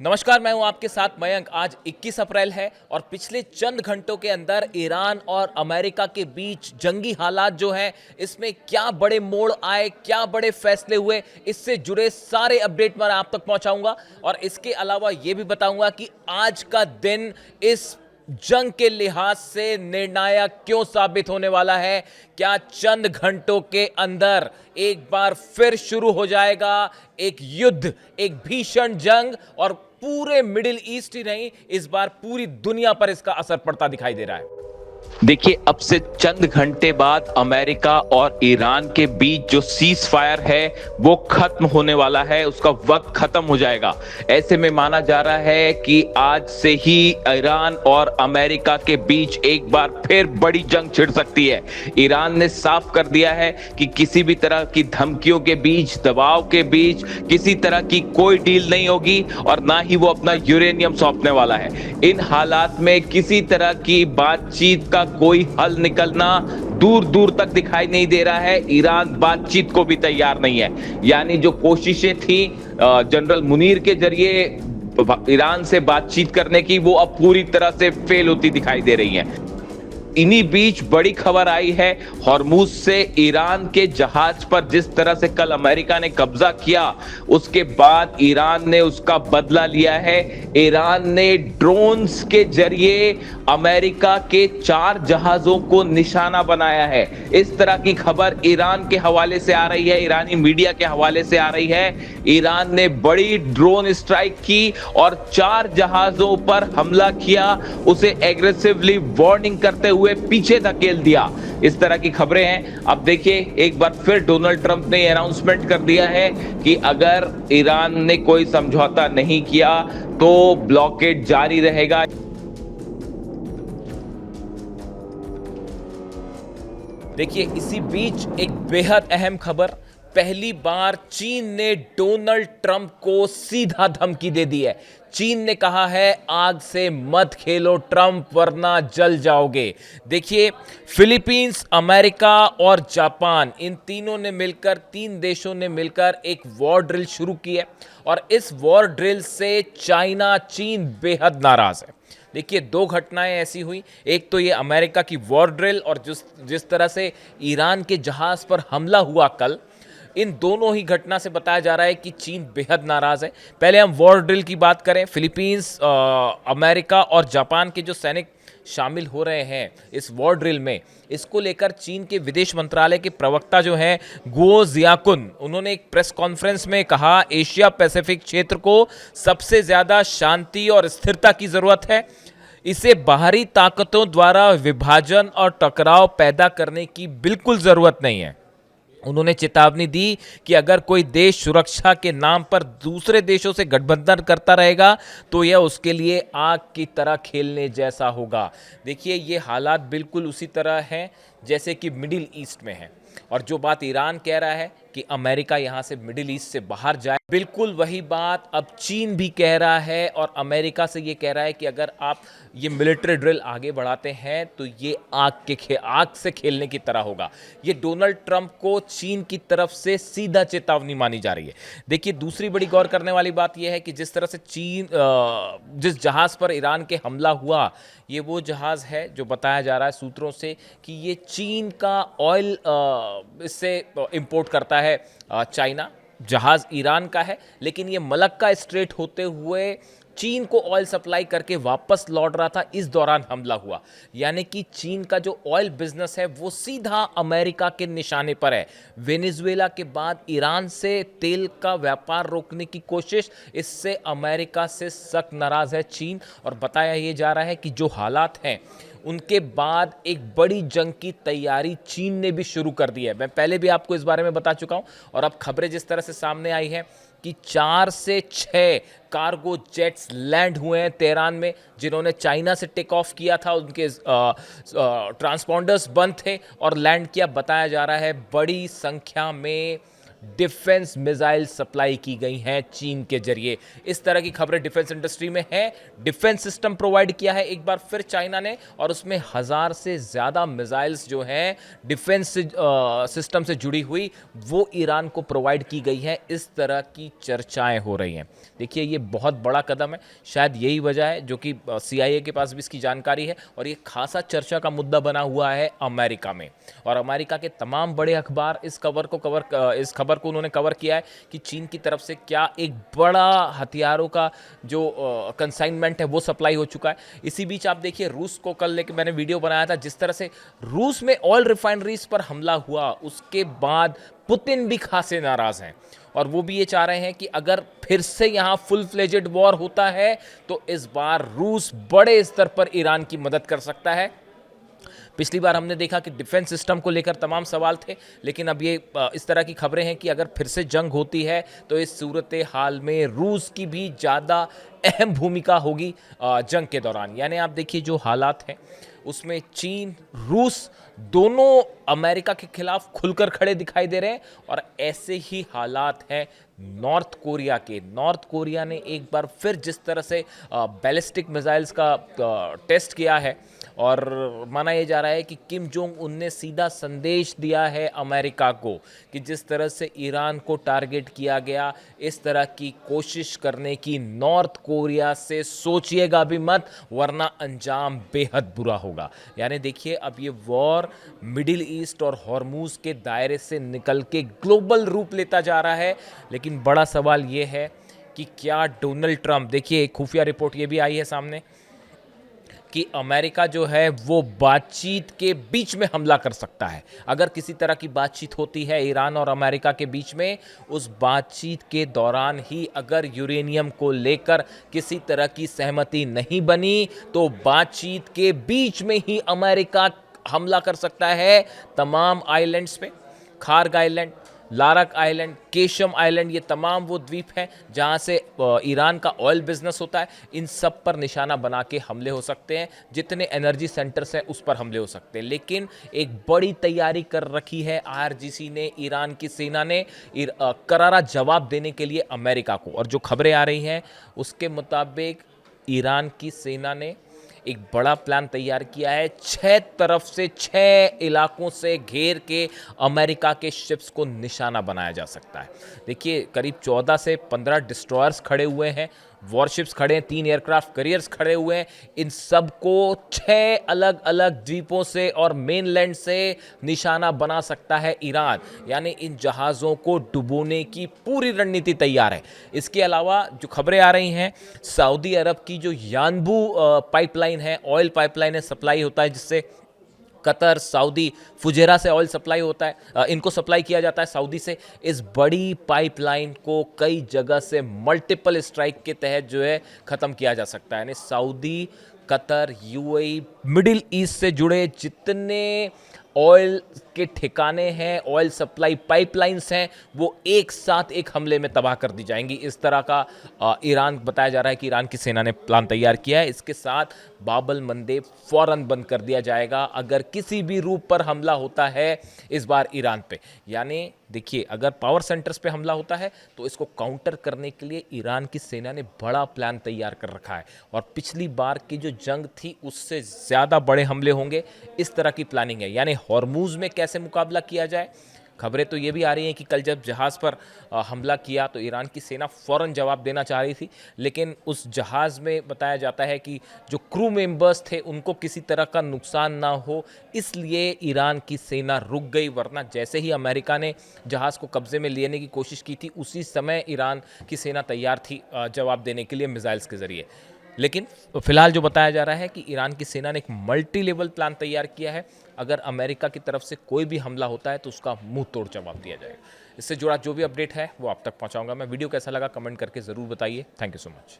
नमस्कार, मैं हूं आपके साथ मयंक। आज 21 अप्रैल है और पिछले चंद घंटों के अंदर ईरान और अमेरिका के बीच जंगी हालात जो हैं, इसमें क्या बड़े मोड़ आए, क्या बड़े फैसले हुए, इससे जुड़े सारे अपडेट मैं आप तक पहुंचाऊंगा। और इसके अलावा ये भी बताऊंगा कि आज का दिन इस जंग के लिहाज से निर्णायक क्यों साबित होने वाला है। क्या चंद घंटों के अंदर एक बार फिर शुरू हो जाएगा एक युद्ध, एक भीषण जंग, और पूरे मिडिल ईस्ट ही नहीं, इस बार पूरी दुनिया पर इसका असर पड़ता दिखाई दे रहा है। देखिए, अब से चंद घंटे बाद अमेरिका और ईरान के बीच जो सीज फायर है वो खत्म होने वाला है, उसका वक्त खत्म हो जाएगा। ऐसे में माना जा रहा है कि आज से ही ईरान और अमेरिका के बीच एक बार फिर बड़ी जंग छिड़ सकती है। ईरान ने साफ कर दिया है कि किसी भी तरह की धमकियों के बीच, दबाव के बीच किसी तरह की कोई डील नहीं होगी और ना ही वो अपना यूरेनियम सौंपने वाला है। इन हालात में किसी तरह की बातचीत का कोई हल निकलना दूर दूर तक दिखाई नहीं दे रहा है। ईरान बातचीत को भी तैयार नहीं है। यानी जो कोशिशें थी जनरल मुनीर के जरिए ईरान से बातचीत करने की, वो अब पूरी तरह से फेल होती दिखाई दे रही हैं। इन्हीं बीच बड़ी खबर आई है हॉर्मुज से ईरान के जहाज पर जिस तरह से कल अमेरिका ने कब्जा किया, उसके बाद ईरान ने उसका बदला लिया है। ईरान ने ड्रोन्स के जरिए अमेरिका के 4 जहाजों को निशाना बनाया है। इस तरह की खबर ईरान के हवाले से आ रही है, ईरानी मीडिया के हवाले से आ रही है। ईरान ने बड़ी ड्रोन स्ट्राइक की और 4 जहाजों पर हमला किया, उसे एग्रेसिवली वार्निंग करते हुए पीछे धकेल दिया। इस तरह की खबरें हैं। अब देखिए, एक बार फिर डोनाल्ड ट्रंप ने अनाउंसमेंट कर दिया है कि अगर ईरान ने कोई समझौता नहीं किया तो ब्लॉकेड जारी रहेगा। देखिए, इसी बीच एक बेहद अहम खबर, पहली बार चीन ने डोनाल्ड ट्रंप को सीधा धमकी दे दी है। चीन ने कहा है, आग से मत खेलो ट्रंप वरना जल जाओगे। देखिए, फिलीपींस, अमेरिका और जापान, इन तीनों ने मिलकर, 3 देशों ने मिलकर एक वॉर ड्रिल शुरू की है और इस वॉर ड्रिल से चाइना, चीन बेहद नाराज है। देखिए, 2 घटनाएं ऐसी हुई, एक तो ये अमेरिका की वॉर ड्रिल और जिस तरह से ईरान के जहाज पर हमला हुआ कल, इन दोनों ही घटना से बताया जा रहा है कि चीन बेहद नाराज है। पहले हम वॉर ड्रिल की बात करें। फिलीपींस, अमेरिका और जापान के जो सैनिक शामिल हो रहे हैं इस वॉर ड्रिल में, इसको लेकर चीन के विदेश मंत्रालय के प्रवक्ता जो हैं गुओ जियाकुन, उन्होंने एक प्रेस कॉन्फ्रेंस में कहा, एशिया पैसिफिक क्षेत्र को सबसे ज्यादा शांति और स्थिरता की जरूरत है। इसे बाहरी ताकतों द्वारा विभाजन और टकराव पैदा करने की बिल्कुल जरूरत नहीं है। उन्होंने चेतावनी दी कि अगर कोई देश सुरक्षा के नाम पर दूसरे देशों से गठबंधन करता रहेगा तो यह उसके लिए आग की तरह खेलने जैसा होगा। देखिए, ये हालात बिल्कुल उसी तरह हैं जैसे कि मिडिल ईस्ट में हैं, और जो बात ईरान कह रहा है कि अमेरिका यहाँ से मिडिल ईस्ट से बाहर जाए, बिल्कुल वही बात अब चीन भी कह रहा है और अमेरिका से ये कह रहा है कि अगर आप ये मिलिट्री ड्रिल आगे बढ़ाते हैं तो ये आग से खेलने की तरह होगा। ये डोनाल्ड ट्रंप को चीन की तरफ से सीधा चेतावनी मानी जा रही है। देखिए, दूसरी बड़ी गौर करने वाली बात यह है कि जिस तरह से चीन, जिस जहाज पर ईरान के हमला हुआ, ये वो जहाज है जो बताया जा रहा है सूत्रों से कि ये चीन का ऑयल इससे इंपोर्ट करता है चाइना। जहाज ईरान का है, लेकिन ये मलक्का स्ट्रेट होते हुए चीन को ऑयल सप्लाई करके वापस लौट रहा था, इस दौरान हमला हुआ। यानी कि चीन का जो ऑयल बिजनेस है वो सीधा अमेरिका के निशाने पर है। वेनेजुएला के बाद ईरान से तेल का व्यापार रोकने की कोशिश, इससे अमेरिका से सख्त नाराज है चीन। और बताया ये जा रहा है कि जो हालात हैं उनके बाद एक बड़ी जंग की तैयारी चीन ने भी शुरू कर दी है। मैं पहले भी आपको इस बारे में बता चुका हूं, और अब खबरें जिस तरह से सामने आई हैं कि 4 से 6 कार्गो जेट्स लैंड हुए हैं तेहरान में, जिन्होंने चाइना से टेक ऑफ किया था, उनके ट्रांसपॉन्डर्स बंद थे और लैंड किया। बताया जा रहा है बड़ी संख्या में डिफेंस मिसाइल सप्लाई की गई हैं चीन के जरिए। इस तरह की खबरें डिफेंस इंडस्ट्री में हैं। डिफेंस सिस्टम प्रोवाइड किया है एक बार फिर चाइना ने, और उसमें 1000 से ज़्यादा मिसाइल्स जो हैं डिफेंस सिस्टम से जुड़ी हुई वो ईरान को प्रोवाइड की गई है। इस तरह की चर्चाएं हो रही हैं। देखिए ये बहुत बड़ा कदम है, शायद यही वजह है जो कि CIA के पास भी इसकी जानकारी है, और ये खासा चर्चा का मुद्दा बना हुआ है अमेरिका में। और अमेरिका के तमाम बड़े अखबार इस खबर को उन्होंने कवर किया है कि चीन की तरफ से क्या एक बड़ा हथियारों का जो कंसाइनमेंट है वो सप्लाई हो चुका है। इसी बीच आप देखिए रूस को कल लेके मैंने वीडियो बनाया था, जिस तरह से रूस में ऑयल रिफाइनरीज पर हमला हुआ उसके बाद पुतिन भी खासे नाराज हैं, और वो भी ये चाह रहे हैं कि अगर फिर से यहाँ फुल फ्लेजेड वॉर होता है तो इस बार रूस बड़े स्तर पर ईरान की मदद कर सकता है। पिछली बार हमने देखा कि डिफेंस सिस्टम को लेकर तमाम सवाल थे, लेकिन अब ये इस तरह की खबरें हैं कि अगर फिर से जंग होती है तो इस सूरत हाल में रूस की भी ज़्यादा अहम भूमिका होगी जंग के दौरान। यानी आप देखिए जो हालात हैं उसमें चीन रूस दोनों अमेरिका के खिलाफ खुलकर खड़े दिखाई दे रहे हैं, और ऐसे ही हालात हैं नॉर्थ कोरिया के। नॉर्थ कोरिया ने एक बार फिर जिस तरह से बैलिस्टिक मिसाइल्स का टेस्ट किया है, और माना यह जा रहा है कि किम जोंग उन ने सीधा संदेश दिया है अमेरिका को कि जिस तरह से ईरान को टारगेट किया गया, इस तरह की कोशिश करने की नॉर्थ कोरिया से सोचिएगा भी मत, वरना अंजाम बेहद बुरा होगा। यानी देखिए अब ये वॉर मिडिल ईस्ट और हॉर्मूज के दायरे से निकल के ग्लोबल रूप लेता जा रहा है। लेकिन बड़ा सवाल ये है कि क्या डोनाल्ड ट्रंप, देखिए एक खुफिया रिपोर्ट ये भी आई है सामने कि अमेरिका जो है वो बातचीत के बीच में हमला कर सकता है। अगर किसी तरह की बातचीत होती है ईरान और अमेरिका के बीच में, उस बातचीत के दौरान ही अगर यूरेनियम को लेकर किसी तरह की सहमति नहीं बनी तो बातचीत के बीच में ही अमेरिका हमला कर सकता है तमाम आइलैंड्स पे। Kharg island, Larak island, Qeshm island, ये तमाम वो द्वीप हैं जहां से ईरान का ऑयल बिजनेस होता है। इन सब पर निशाना बना के हमले हो सकते हैं, जितने एनर्जी सेंटर्स हैं उस पर हमले हो सकते हैं। लेकिन एक बड़ी तैयारी कर रखी है IRGC ने, ईरान की सेना ने, करारा जवाब देने के लिए अमेरिका को। और जो खबरें आ रही हैं उसके मुताबिक ईरान की सेना ने एक बड़ा प्लान तैयार किया है। 6 तरफ से 6 इलाकों से घेर के अमेरिका के शिप्स को निशाना बनाया जा सकता है। देखिए करीब 14 से 15 डिस्ट्रॉयर्स खड़े हुए हैं, वॉरशिप्स खड़े हैं, 3 एयरक्राफ्ट कैरियर्स खड़े हुए हैं। इन सब को 6 अलग अलग द्वीपों से और मेनलैंड से निशाना बना सकता है ईरान। यानी इन जहाज़ों को डुबोने की पूरी रणनीति तैयार है। इसके अलावा जो खबरें आ रही हैं, सऊदी अरब की जो यानबू पाइपलाइन है, ऑयल पाइपलाइन है, सप्लाई होता है जिससे कतर, सऊदी, फुजेरा से ऑयल सप्लाई होता है, इनको सप्लाई किया जाता है सऊदी से। इस बड़ी पाइपलाइन को कई जगह से मल्टीपल स्ट्राइक के तहत जो है ख़त्म किया जा सकता है। यानी Saudi, Qatar, UAE, middle east से जुड़े जितने ऑयल के ठिकाने हैं, ऑयल सप्लाई पाइपलाइंस हैं, वो एक साथ एक हमले में तबाह कर दी जाएंगी। इस तरह का ईरान, बताया जा रहा है कि ईरान की सेना ने प्लान तैयार किया है। इसके साथ बाबल मंदेब फौरन बंद कर दिया जाएगा अगर किसी भी रूप पर हमला होता है इस बार ईरान पे। यानी देखिए अगर पावर सेंटर्स पे हमला होता है तो इसको काउंटर करने के लिए ईरान की सेना ने बड़ा प्लान तैयार कर रखा है, और पिछली बार की जो जंग थी उससे ज़्यादा बड़े हमले होंगे, इस तरह की प्लानिंग है। यानी हॉर्मूज में कैसे मुकाबला किया जाए। खबरें तो ये भी आ रही हैं कि कल जब जहाज़ पर हमला किया तो ईरान की सेना फ़ौरन जवाब देना चाह रही थी, लेकिन उस जहाज़ में बताया जाता है कि जो क्रू मेंबर्स थे उनको किसी तरह का नुकसान ना हो, इसलिए ईरान की सेना रुक गई। वरना जैसे ही अमेरिका ने जहाज़ को कब्जे में लेने की कोशिश की थी, उसी समय ईरान की सेना तैयार थी जवाब देने के लिए मिसाइल्स के ज़रिए। लेकिन फिलहाल जो बताया जा रहा है कि ईरान की सेना ने एक मल्टी लेवल प्लान तैयार किया है। अगर अमेरिका की तरफ से कोई भी हमला होता है तो उसका मुंह तोड़ जवाब दिया जाएगा। इससे जुड़ा जो भी अपडेट है वो आप तक पहुंचाऊंगा मैं। वीडियो कैसा लगा कमेंट करके ज़रूर बताइए। Thank you so much.